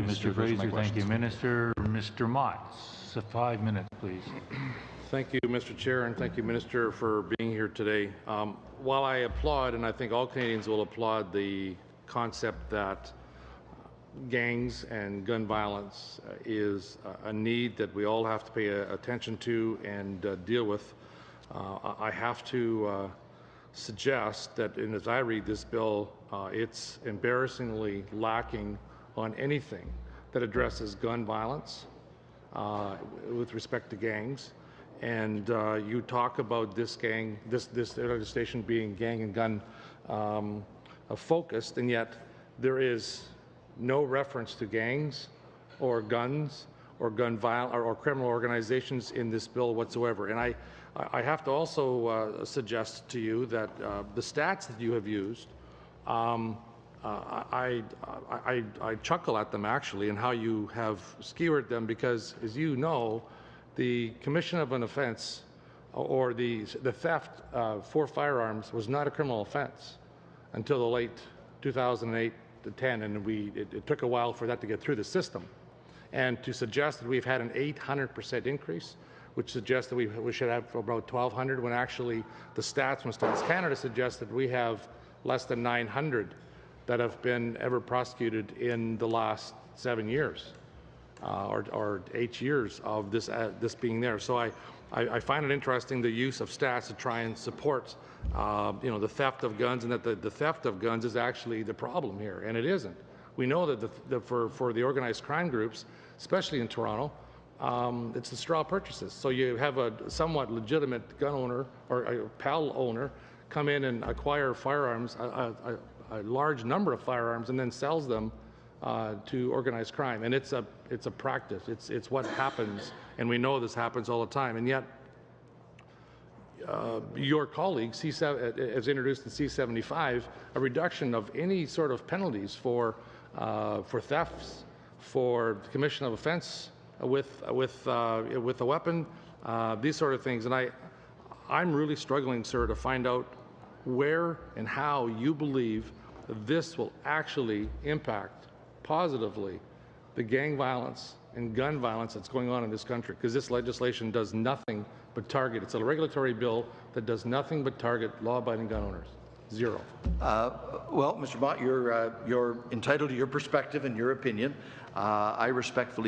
Mr. Fraser. Thank you, Minister. Mr. Motz, 5 minutes, please. Thank you, Mr. Chair, and thank you, Minister, for being here today. While I applaud, and I think all Canadians will applaud, the concept that gangs and gun violence is a need that we all have to pay attention to and deal with, I have to suggest that, and as I read this bill, it's embarrassingly lacking on anything that addresses gun violence with respect to gangs. And you talk about this legislation being gang and gun focused, and yet there is no reference to gangs or guns or gun violence or criminal organizations in this bill whatsoever. And I have to also suggest to you that the stats that you have used, I chuckle at them actually, and how you have skewered them, because, as you know, the commission of an offense or the theft for firearms was not a criminal offense until the late 2008 to 10, and it took a while for that to get through the system. And to suggest that we've had an 800% increase, which suggests that we should have about 1,200, when actually the stats from Stats Canada suggest that we have less than 900 that have been ever prosecuted in the last 7 years. Or 8 years of this being there. So I find it interesting, the use of stats to try and support the theft of guns, and that the theft of guns is actually the problem here, and it isn't. We know that for the organized crime groups, especially in Toronto, it's the straw purchases. So you have a somewhat legitimate gun owner or a PAL owner come in and acquire firearms, a large number of firearms, and then sells them to organized crime, and it's a practice. It's what happens, and we know this happens all the time. And yet, your colleague has introduced in C-75 a reduction of any sort of penalties for thefts, for the commission of offence with a weapon, these sort of things. And I'm really struggling, sir, to find out where and how you believe this will actually impact positively the gang violence and gun violence that's going on in this country, because this legislation does nothing but target. It's a regulatory bill that does nothing but target law-abiding gun owners. Zero. Well, Mr. Mott, you're entitled to your perspective and your opinion. I respectfully